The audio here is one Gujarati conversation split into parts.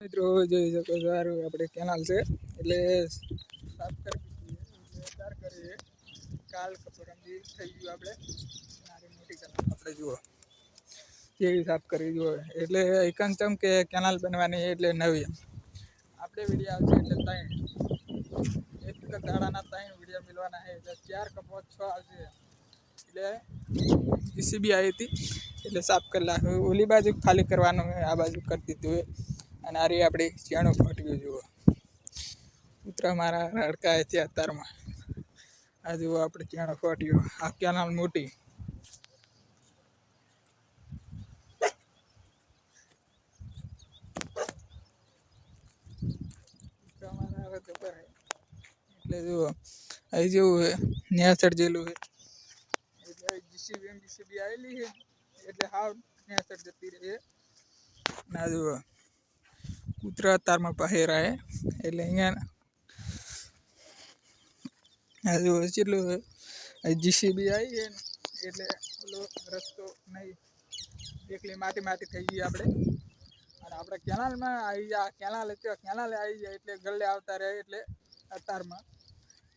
મિત્રો જોઈ શકો છો આપણે કેનાલ છે એટલે સાફ કરી તૈયાર કરીએ કાલ પરમજી થઈ ગયું આપણે નાની મોટી કેનાલ આપણે જુઓ કેવી સાફ કરી જુઓ એટલે એકન ચમ કે કેનાલ બનવાની એટલે નવી આપણે વિડીયો આવશે એટલે ત્રણ એક દાડાના ત્રણ વિડીયો મિલવાના છે એટલે 4 કપો 6 આવશે એટલે જીસીબી આવી હતી એટલે સાફ કરી નાખ્યું ઓલી બાજુ ખાલી કરવાનું આ બાજુ કરી દીધું અને આ રહી આપણી ચેણો ફાટ્યું જુઓ કૂતરા મારા રડકાય છે અત્યારમાં આ જુઓ આપણે ચેણો ફાટ્યો આ કેનાલ મોટી એટલે જુઓ અહીં જેવું છે નેસર જેલું છે એટલે જીસીબી આવેલી છે એટલે હાવ નેસર જતી રહી ના જુઓ કૂતરા તારમાં પહેરા હે એટલે અહીંયા આ જુઓ કેટલું જીસીબી આવી છે એટલે ઓલો રસ્તો નહીં એકલી માટી થઈ ગઈ આપણે અને આપણે કેનાલમાં આવી જાય કેનાલ આવી જાય એટલે ગલ્લે આવતા રહે એટલે અતારમાં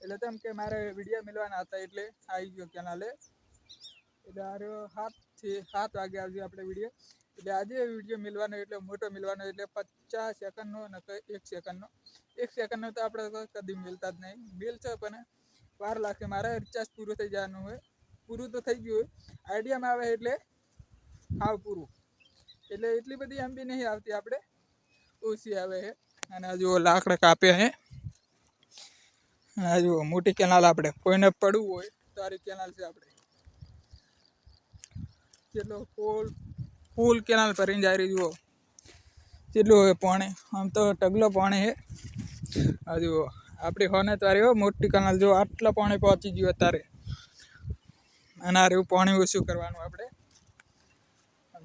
એટલે તેમ કે મારે વિડીયો મિલવાના હતા એટલે આવી ગયો કેનાલે એટલે આરે 7 વાગે આવજો આપણે વિડીયો એટલે આજે વિડીયો મિલવાનો એટલે મોટો મિલવાનો એટલે 50 સેકન્ડનો ને 1 સેકન્ડનો 1 સેકન્ડનો તો આપણે કદી મિલતા જ નહીં મિલ છે પણ વાર લાગે મારે રિચાર્જ પૂરું થઈ જવાનું હોય પૂરું તો થઈ ગયું હોય આઈડિયામાં આવે એટલે હાવ પૂરું એટલે એટલી બધી એમબી નહીં આવતી આપણે ઓછી આવે છે અને આ જુઓ લાકડા કાપ્યા છે આ જુઓ મોટી કેનાલ આપણે કોઈને પડવું હોય તો આ કેનાલ છે આપણે જેટલો ફૂલ કેનાલ ભરીને જાય રહી જુઓ કેટલું હોય પાણી આમ તો ટગલો પાણી છે આ જુઓ આપણી હોને તારે મોટી કેનાલ જો આટલા પાણી પહોંચી ગયું અત્યારે અને આ એવું પાણી ઓછું કરવાનું આપણે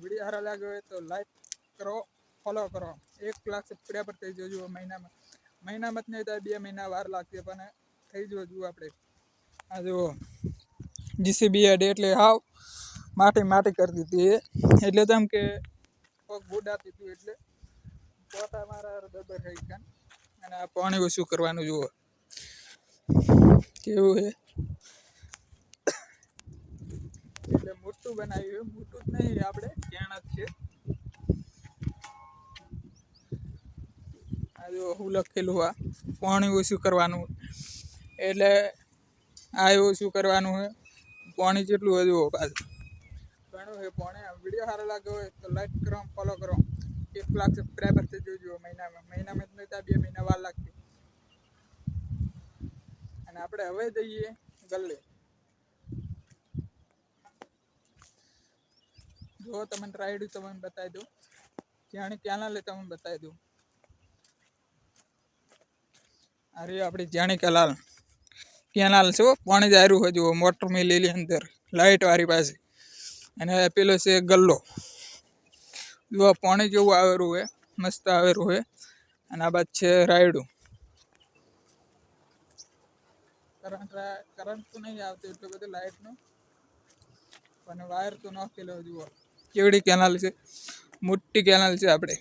વિડીયો સારા લાગ્યો હોય તો લાઈક કરો ફોલો કરો 1 લાખ સબસ્ક્રાઈબર થઈ જજો મહિનામાં જ નહીં તો 2 મહિના વાર લાગશે પણ થઈ જજો આપણે આ જુઓ જીસીબી એડ એટલે હાવ માટી કરી દીધી એટલે તેમ કે પગ બુડાતી હતું એટલે પોતા મારા દબર થઈ ગયા અને આ પાણી ઓછું કરવાનું જુઓ કેવું છે એટલે મોટું બનાવ્યું મોટું જ નહીં આપણે ત્યાં જ છે આ જો હું લખેલું આ પાણી ઓછું કરવાનું એટલે આ ઓછું કરવાનું હોય પાણી જેટલું હજુ પાછું ઘણું છે પાણી વિડીયો સારો લાગ્યો હોય તો લાઈક કરો ફોલો કરો 1 લાખ સબસ્ક્રાઈબર થઈ જોજો મહિનામાં જ નહીં તો 2 મહિના વાર લાગતી અને આપણે હવે જઈએ ગલ્લે જો તમને રાઈડ તમને બતાવી દઉં ત્યાં કેનાલે તમને બતાવી દઉં અરે આપણી જાણી કેનાલ છે પાણી જાયરું હોય જુઓ મોટર મિલેલી અંદર લાઇટ વાળી પાસે અને પેલો છે ગલ્લો જુઓ પાણી જેવું આવેલું હોય મસ્ત આવેલું હોય અને આ બાદ છે રાયડું કરંટ તો નહીં આવતું એટલું બધું લાઇટનું પણ વાયર તો નાખેલો જુઓ કેવડી કેનાલ છે મોટી કેનાલ છે આપણે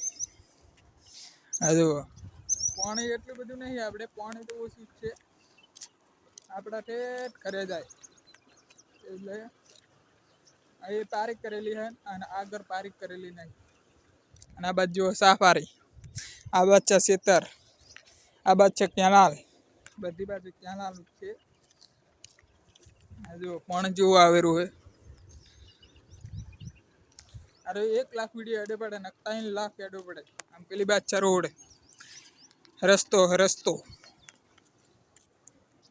આ જુઓ પાણી એટલું બધું નહીં આપણે પાણી તો ઓછું જ છે આપણા ઠેઠ ઘરે જાય એટલે અહીં પારીક કરેલી છે અને આગળ પારીક કરેલી નહીં અને આ બાજુ સાફારી આ બાજુ છે ખેતર આ બાજુ છે કેનાલ બધી બાજુ કેનાલ છે આ જો પાણી જેવું આવેલું હોય અરે 1 લાખ વિડીયો એડે પડે ને 3 લાખ એડો પડે આમ પેલી બાદ છે રોડ રસ્તો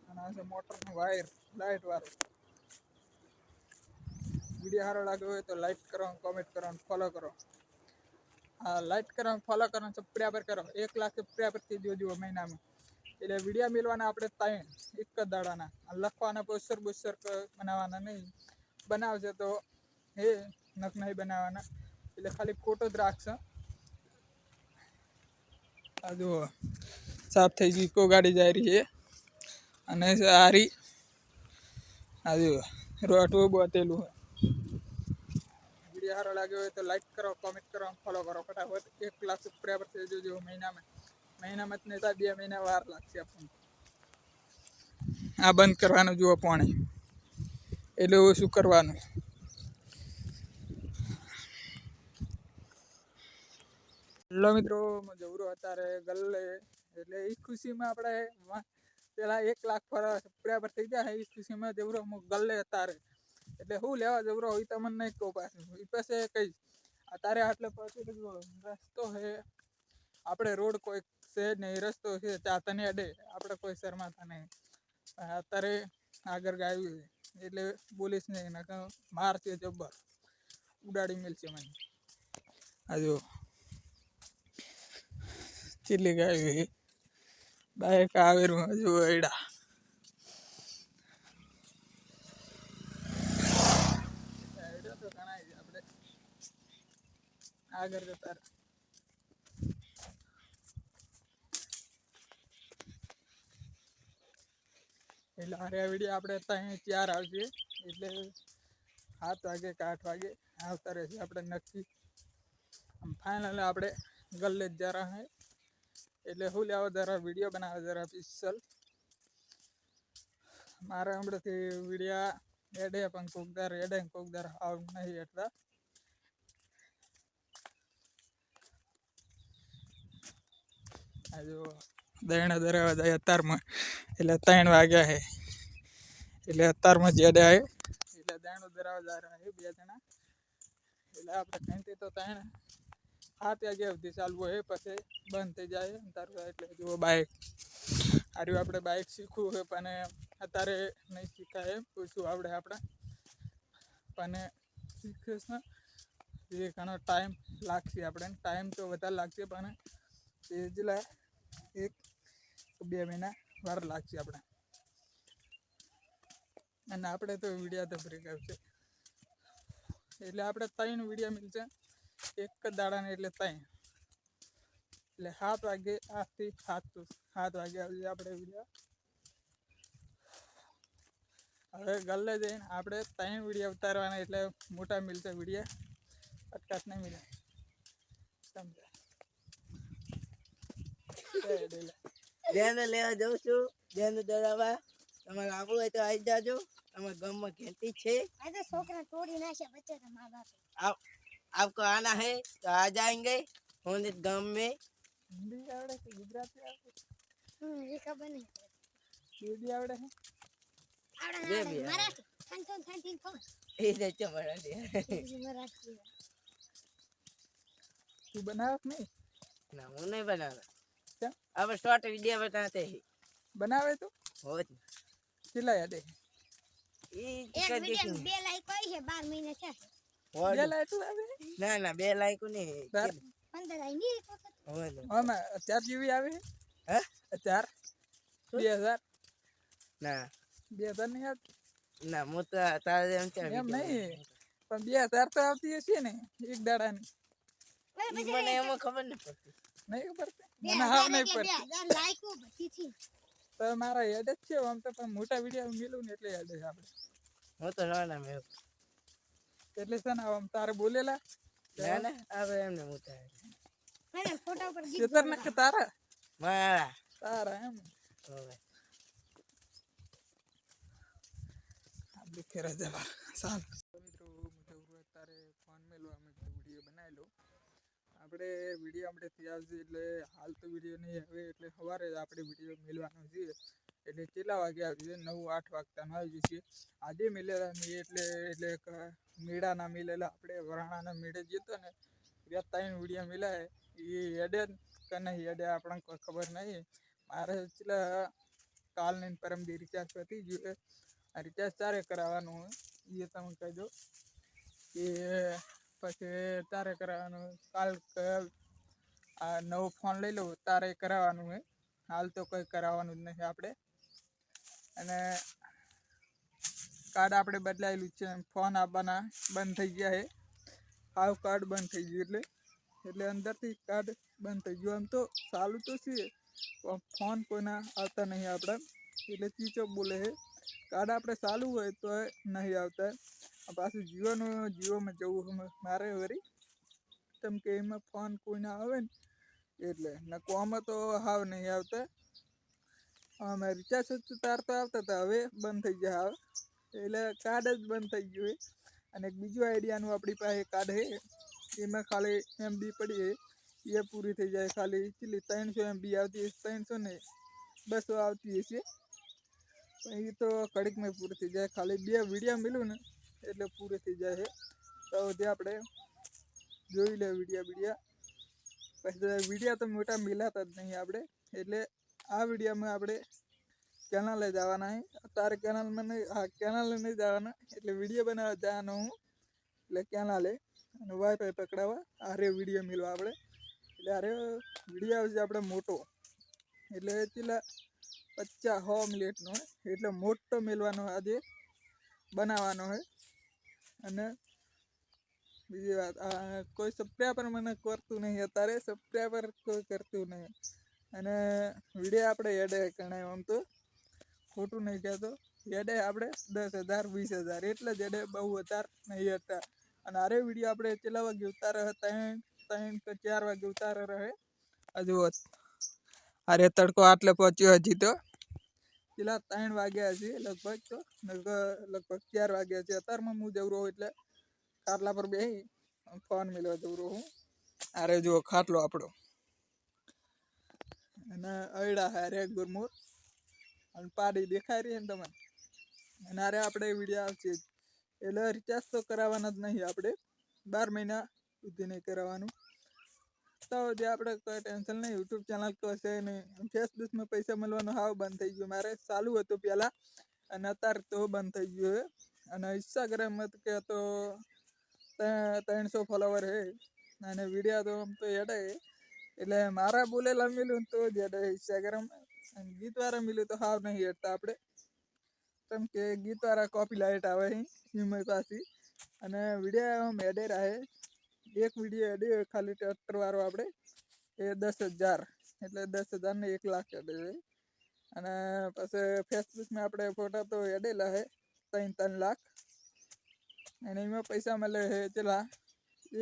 અને આ છે મોટરનું વાયર લાઇટ વાળું વિડીયો સારો લાગ્યો હોય તો લાઈક કરો કોમેન્ટ કરો ફોલો કરો હા લાઈક કરો ફોલો કરો સબસ્ક્રાઈબર કરો 1 લાખ સબસ્ક્રાઈબર થઈ જોજો મહિનામાં એટલે વિડીયો મેળવાના આપણે 3 એક જ દાડાના લખવાના પોસ્ટર બનાવવાના નહીં બનાવશે તો એ નખ નહીં બનાવવાના એટલે ખાલી ફોટો જ રાખશે આ જુઓ સાફ થઈ ગઈ કો ગાડી જાય રહી છે અને સારી આ જુઓ રોટવું બોતેલું સારો લાગ્યો હોય તો લાઈક કરો, કોમેન્ટ કરો, ફોલો કરો ફટાફટ. 1 લાખ સબસ્ક્રાઈબર થઈ જજો મહિનામાં જ નહીં થાય 2 મહિના વાર લાગશે આપણને. આ બંધ કરવાનું જુઓ પાણી, એટલે ઓછું કરવાનું. હેલો મિત્રો, જવરો અત્યારે ગલ્લે, એટલે એ ખુશીમાં આપણે પેલા 1 લાખ સબસ્ક્રાઈબર થઈ જાય એ ખુશીમાં જવરો ગલ્લે અત્યારે. એટલે શું લેવા જવરો હોય તમને નહીં કહું પાછું, એ પાસે કહીશ. અત્યારે આટલે પછી રસ્તો છે આપણે, રોડ કોઈ છે નહીં, રસ્તો છે ત્યાં તને અડે, આપણે કોઈ શરમાતા નહીં. અત્યારે આગળ ગાયું એટલે બોલીશ નહીં, મારશે જબ્બર, ઉડાડી મેલશે મને. આ જો ચીલી ગાયું બાઈક આવેલું હજુ એડા. તો ઘણા આપણે આગળ જતા એટલે આ વિડીયો આપણે ત્યાં 4 આવશે, એટલે 7 વાગે કે 8 વાગે આવતા રહેશે આપણે નક્કી. ફાઇનલ આપણે ગલ્લે જ જરા હે, એટલે હું લેવા જરા વિડીયો બનાવે જરા પિક્સલ. મારે હમણાંથી વિડીયા એડે પણ કોકદાર એડે કોકદાર આવ નહીં એટલા. આ જો દયણા દરાવા જાય અત્યારમાં, એટલે 3 વાગ્યા છે, એટલે અત્યારમાં જ એડે આવે, એટલે દયણો દરાવા જાય રહ્યા છે 2 જણા. એટલે આપણે ખાઈથી તો 3 7 વાગ્યા સુધી ચાલવું હોય, પછી બંધ થઈ જાય અંતર. એટલે જુઓ બાઇક આર્યું, આપણે બાઇક શીખવું હોય પણ અત્યારે નહીં શીખાય, પૂછવું આવડે આપણે પણ શીખીશ ને એ ઘણો ટાઈમ લાગશે. આપણે ટાઈમ તો વધારે લાગશે પણ એ જેટલા 1-2 મહિના વાર લાગશે આપણે. અને આપણે તો વિડીયા તો બ્રેક આવશે, એટલે આપણે 3 વિડીયા મળશે એક જ દાડાને, એટલે 3 એટલે 7 વાગે 8 થી 7 વાગે આવશે આપણે વિડીયો. હવે ગલ્લે જઈને આપણે 3 વિડીયો ઉતારવાના, એટલે મોટા મિલશે વિડીયો, અટકાત નહીં મિલે. બેન લેવા જાઉં છું, બેન દરાવા. તમારે આવવું હોય તો આવી જાજો, અમારા ગામમાં ખેતી છે. છોકરા તોડી નાખ્યા બચ્ચા મા બાપ. आपको आना है तो आ जाएंगे होने गांव में. हिंदी आवड़े कि गुजराती आवड़े? ये खबर नहीं. हिंदी आवड़े है? आवड़े मराठी. खानतीन कौन? ये देखो मराठी. मराठी. तू बनावत नहीं? ना वो नहीं बनाना. क्या? अब शॉर्ट वीडियो बनाते हैं. बनावे तो? हो. खिलाया दे. एक वीडियो में 2 लाइक आई है 12 महीने से. બે લાઈટ આવે? ના ના 2 લાઈક નહીં. 15 आई नहीं एक वक्त. આમાં 4 જીબી આવે હે? 4 2000 ના 2000 નહીં આવતી? ના હું તો તારે એમ છે એમ નહીં, પણ 2000 તો આવતી હશે ને એક દાડાની? મને એમાં ખબર ન પડતી. નહીં ખબર? મને હાવ નહીં પડતી. 2000 લાઈકો બધી થી. તો મારા યાદ જ છે આમ તો, પણ મોટા વિડીયો મેલું ને એટલે યાદ છે આપણે. હું તો નાના મેં એટલે છે ને આમ તારે બોલેલા ના ના હવે એમને મોટા મને ફોટા પર ગીત ચેતર ને કે તારા મારા તારા એમ હવે આપણે ખેરા જવા સાલ. મિત્રો મજૂર તારે ફોન મેલો અમે વિડીયો બનાવી લો. આપણે વિડીયો આપણે આવશે, એટલે હાલ તો વિડીયો નહીં આવે, એટલે સવારે જ આપણે વિડીયો મેળવાનો છે. એટલે કેટલા વાગે આવશે? 9-8 વાગતા આવી જશે. આજે મેલેલા નહીં, એટલે મેળાના મેલેલા આપણે વરાણાના મેળે જતો ને, ત્યાં 3 વિડીયો મેલાય. એ હેડે કે નહીં હેડે આપણને કોઈ ખબર નહીં. મારે એટલા કાલની પરમદી રિચાર્જ પતી ગયું. આ રિચાર્જ તારે કરાવવાનું હોય એ તમે કહી દો કે પછી તારે કરાવવાનું. કાલ આ નવો ફોન લઈ લઉં તારે કરાવવાનું હોય. હાલ તો કંઈ કરાવવાનું જ નથી આપણે. અને કાર્ડ આપણે બદલાયેલું છે, ફોન આપવાના બંધ થઈ ગયા છે. હાવ કાર્ડ બંધ થઈ ગયું, એટલે અંદરથી કાર્ડ બંધ થઈ ગયું. આમ તો ચાલુ તો છે પણ ફોન કોઈના આવતા નહીં આપણા, એટલે ચીચો બોલે છે. કાર્ડ આપણે ચાલુ હોય તો નહીં આવતા. પાછું જીઓમાં જવું મારે વળી, કેમ કે એમાં ફોન કોઈને આવે ને એટલે ને કોમાં તો હાવ નહીં આવતા. અમે રિચાર્જ હતું તાર તો આવતા હતા, હવે બંધ થઈ ગયા હાવ, એટલે કાર્ડ જ બંધ થઈ ગયું હોય. અને એક બીજું આઈડિયાનું આપણી પાસે કાર્ડ છે, એમાં ખાલી MB પડી એ પૂરી થઈ જાય. ખાલી કેટલી 300 MB આવતી, 300 ને 200 આવતી હશે, પણ એ તો ઘડીકમાં પૂરી થઈ જાય. ખાલી 2 વિડીયો મળ્યું ને એટલે પૂરી થઈ જાય છે. તો જે આપણે જોઈ લે વિડીયા પછી વિડીયા તો મોટા મિલાતા જ નહીં આપણે, એટલે આ વિડીયોમાં આપણે કેનાલે જવાના છે. અત્યારે કેનાલમાં નહીં, કેનાલે નહીં જવાના, એટલે વિડીયો બનાવવા જવાનો હું, એટલે કેનાલે અને વાઈફાઈ પકડાવવા આરે વિડીયો મિલવા આપણે. એટલે આરે વિડીયો આવશે આપણે મોટો, એટલે પેલા 50-100 મિનિટનો હોય, એટલે મોટો મેળવાનો આજે બનાવવાનો હોય. અને બીજી વાત, કોઈ સબસ્ક્રાઈબર મને કરતું નહીં, અત્યારે સબસ્ક્રાઈબર કોઈ કરતું નહીં. અને વિડીયો આપણે એડે ગણાય, આમ તો ખોટું નહીં કહેતો, એડે આપણે 10,000 20,000 એટલે જ એડે બહુ વધારે નહીં હતા. અને આરે વિડીયો આપણે કેટલા વાગે ઉતારે, 3 કે 4 વાગે ઉતારે રહે. હજુ અરે તડકો આટલે પહોંચ્યો હજી તો પેલા 3 વાગ્યા હશે લગભગ, તો લગભગ 4 વાગ્યા છે. અત્યારમાં હું જવરો એટલે ખાટલા પર બેસી ફોન મેળવા જવરો હું. અરે જુઓ ખાટલો આપણો, અને અયડા હારે ગુરમુર અને પાડી દેખાય રહી ને તમને. અને આરે આપણે વિડીયો આવશે, એટલે રિચાર્જ તો કરાવવાના જ નહીં આપણે, 12 મહિના સુધી નહીં કરાવવાનું. તો જે આપણે કોઈ ટેન્શન નહીં, યુટ્યુબ ચેનલ કશે નહીં. ફેસબુકમાં પૈસા મળવાનું હાવ બંધ થઈ ગયું, મારે ચાલુ હતું પહેલાં, અને અત્યારે તો બંધ થઈ ગયું. અને ઇન્સ્ટાગ્રામમાં કે તો 300 ફોલોવર છે, અને વિડીયો તો આમ તો એડે, એટલે મારા બોલેલા મિલ્યું તો જ એડે ઇન્સ્ટાગ્રામ. અને ગીતવાળા મિલ્યું તો હાવ નહીં એડતા આપણે, કેમ કે ગીતવાળા કોપી લાઇટ આવે એમાં પાછી. અને વિડીયો આમ એડે રહે, એક વિડીયો એડે ખાલી ટ્રેક્ટરવાળો આપણે એ 10,000, એટલે 10,000 ને 1 લાખ એડે છે. અને પછી ફેસબુકમાં આપણે ફોટા તો એડેલા છે 3 લાખ, અને એમાં પૈસા મળે છે પેલા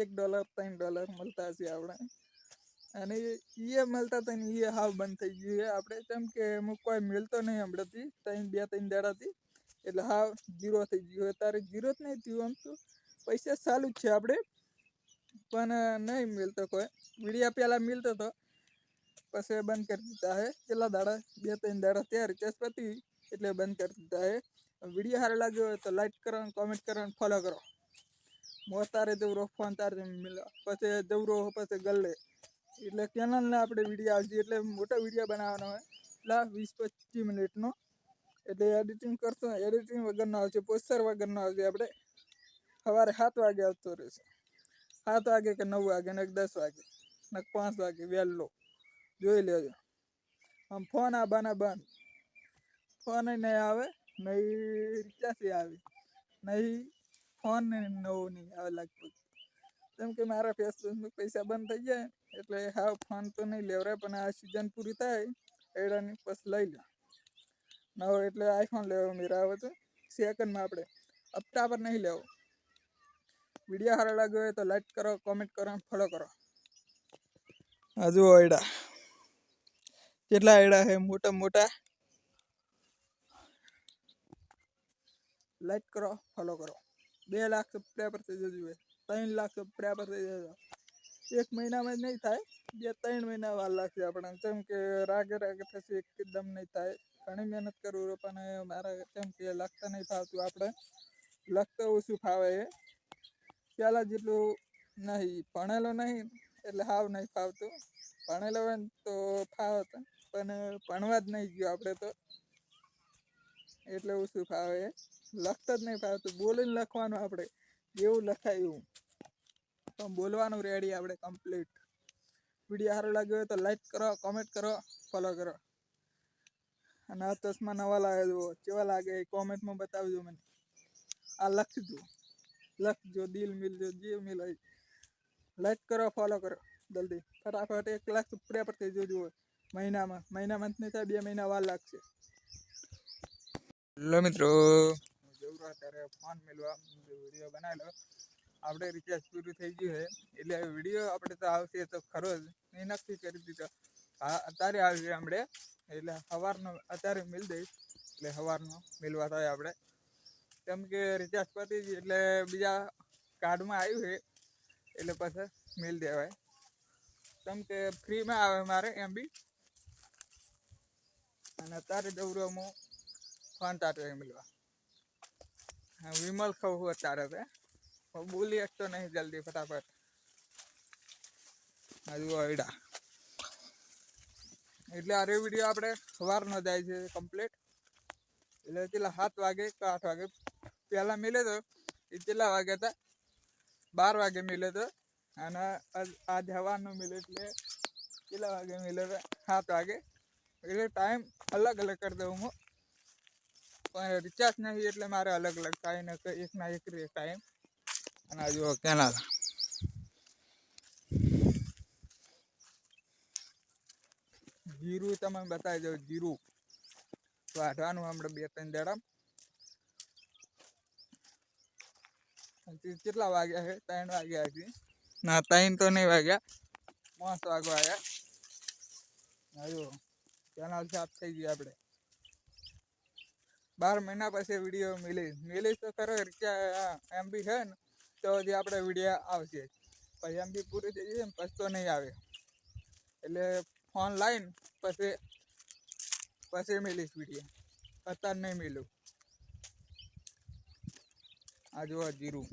$1 $3 મળતા હશે આપણે. અને એ મળતા હતા ને એ હાવ બંધ થઈ ગયું છે આપણે, કેમ કે અમુક કોઈ મળતો નહીં હમણાંથી 2-3 દાડાથી, એટલે હાવ જીરો થઈ ગયું. અત્યારે જીરો જ નહીં થયું, આમ તો પૈસા ચાલુ જ છે આપણે, પણ નહીં મળતો કોઈ. વિડીયો પહેલાં મળતો હતો, પછી બંધ કરી દીધા છે. કેટલા દાડા, 2-3 દાડા ત્યાં રિચાર્જ પતી એટલે બંધ કરી દીધા છે. વિડીયો સારો લાગ્યો હોય તો લાઈક કરો, કોમેન્ટ કરો અને ફોલો કરો. મોર તારે જવરો ફોન તારે મિલો, પછી જવરો પછી ગલ્લે, એટલે કેનાલને આપણે વિડીયો આવશે, એટલે મોટો વિડીયો બનાવવાનો હોય, એટલે 20-25 મિનિટનો. એટલે એડિટિંગ કરશો, એડિટિંગ વગરનો આવશે, પોસ્ટર વગરનો આવશે. આપણે સવારે 7 વાગે આવતો રહેશે, 7 વાગે કે 9 વાગે ને 10 વાગે ને 5 વાગે વહેલો જોઈ લેજો. આમ ફોન આવવાના બંધ, ફોન નહીં આવે, નહીં રિચાર્જ આવે, નહીં ફોન નવો નહીં આવે લગભગ. કેમ કે મારા ફેસબુકમાં પૈસા બંધ થઈ જાય, એટલે હાવ ફોન તો નહીં લેવરાય. પણ આ સિઝન પૂરી થાય એડાની પછી લઈ લો નવો, એટલે આઈફોન લેવો મેરા આવે તો સેકન્ડમાં. આપણે હપ્તા પર નહીં લેવો. વિડીયો સારો લાગ્યો હોય તો લાઈક કરો, કોમેન્ટ કરો, ફોલો કરો. હજુ એડા કેટલા એડા છે મોટા મોટા, લાઈક કરો, ફોલો કરો. 2 લાખ સબસ્ક્રાઈબર થઈ જજો, 3 લાખ સબસ્ક્રાઈબર થઈ જજો. 1 મહિનામાં જ નહીં થાય, 2-3 મહિના વાર લાગશે આપણને, કેમ કે રાગે થશે, એકદમ નહીં થાય. ઘણી મહેનત કરું પણ મારા કેમ કે લખતા નહીં ફાવતું, આપણે લખતા ઓછું ફાવે છે. પહેલાં જેટલું નહીં, ભણેલો નહીં એટલે હાવ નહીં ફાવતું. ભણેલો હોય ને તો ફાવત, પણ ભણવા જ નહીં ગયો આપણે તો, એટલે ઓછું ફાવે. લખતા જ નહીં ફાવતું, બોલીને લખવાનું આપણે, જેવું લખાય એવું, પણ બોલવાનું રેડી આપણે કમ્પ્લીટ. વિડીયો સારો લાગ્યો હોય તો લાઈક કરો, કોમેન્ટ કરો, ફોલો કરો. અને આ ચશ્મા નવા લાવ્યા જુઓ, કેવા લાગે એ કોમેન્ટમાં બતાવજો મને. આ લખજો દિલ મિલજો, જે મિલાય. લાઈક કરો, ફોલો કરો જલ્દી ફટાફટ. 1 લાખ સબસ્ક્રાઈબર થઈ જજો મહિનામાં જ નહીં થાય, 2 મહિના વાર લાગશે. હેલો મિત્રો, અત્યારે ફોન મેળવા વિડીયો બનાવેલો. આપણે રિચાર્જ પૂરું થઈ ગયું છે એટલે વિડીયો આપણે તો આવશે તો ખરો જ એ નક્કી કરી દીધો. હા અત્યારે આવશે આપણે એટલે સવારનો અત્યારે મિલ દઈશ એટલે સવારનો મિલવા થાય આપણે. કેમ કે રિચાર્જ પતી ગયું એટલે બીજા કાર્ડમાં આવ્યું છે એટલે પછી મિલ દેવાય. કેમ કે ફ્રીમાં આવે મારે MB અને અત્યારે જવું હું ફોન તારે મળવા. વિમલ ખવું અત્યારે બોલી શકતો નહીં જલ્દી ફટાફટ. હજુ અયડા એટલે આ વિડીયો આપણે સવારનો જાય છે કમ્પ્લીટ. એટલે પેલા 7 વાગે કે 8 વાગે પહેલાં મિલે તો એ કેટલા વાગ્યા હતા 12 વાગે મિલે તો અને આજ સવારનો મિલે એટલે કેટલા વાગે મિલે તો 7 વાગે. એટલે ટાઈમ અલગ અલગ કરી દઉં હું પણ રિચાર્જ નહીં એટલે મારે અલગ અલગ ટાઈમ એકના એક ટાઈમ. અને હજુ કેનાલ જીરું તમે બતાવી દો. જીરું વાઢવાનું હમણાં 2-3 દાડા. કેટલા વાગ્યા છે 3 વાગ્યા છે ના 3 તો નહીં વાગ્યા 5 વાગવા આવ્યા. હજુ કેનાલ સાફ થઈ ગઈ. આપણે 12 મહિના પછી વિડીયો મિલીશ તો ખરો. MB છે ને તો હજી આપણે વિડીયો આવશે. પછી MB પૂરી થઈ જશે ને પછી તો નહીં આવે. એટલે ફોન લાવીને પછી મિલીશ વિડીયો. અત્યારે નહીં મિલું. આ જુઓ જીરું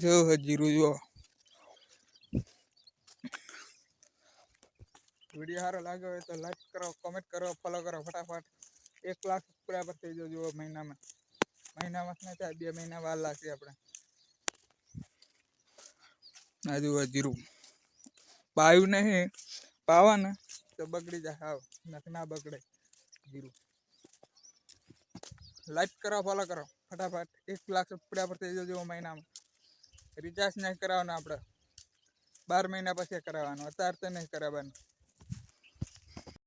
જો જીરું જુઓ. વિડીયો સારો લાગ્યો હોય તો લાઈક કરો, કોમેન્ટ કરો, ફોલો કરો ફટાફટ. 1 લાખ સબસ્ક્રાઈબર થઈ જજો જુઓ. મહિનામાં નહીં થાય 2 મહિના વાર લાગશે આપણે. આ જુઓ જીરું પાયું નહીં પાવા ને તો બગડી જાય. હાવ ના બગડે જીરું. લાઈક કરો, ફોલો કરો ફટાફટ. 1 લાખ સબસ્ક્રાઈબર થઈ જજો મહિનામાં. રિચાર્જ નહીં કરાવવાનું આપણે 12 મહિના પછી કરાવવાનું. અત્યારે તો નહીં કરાવવાનું.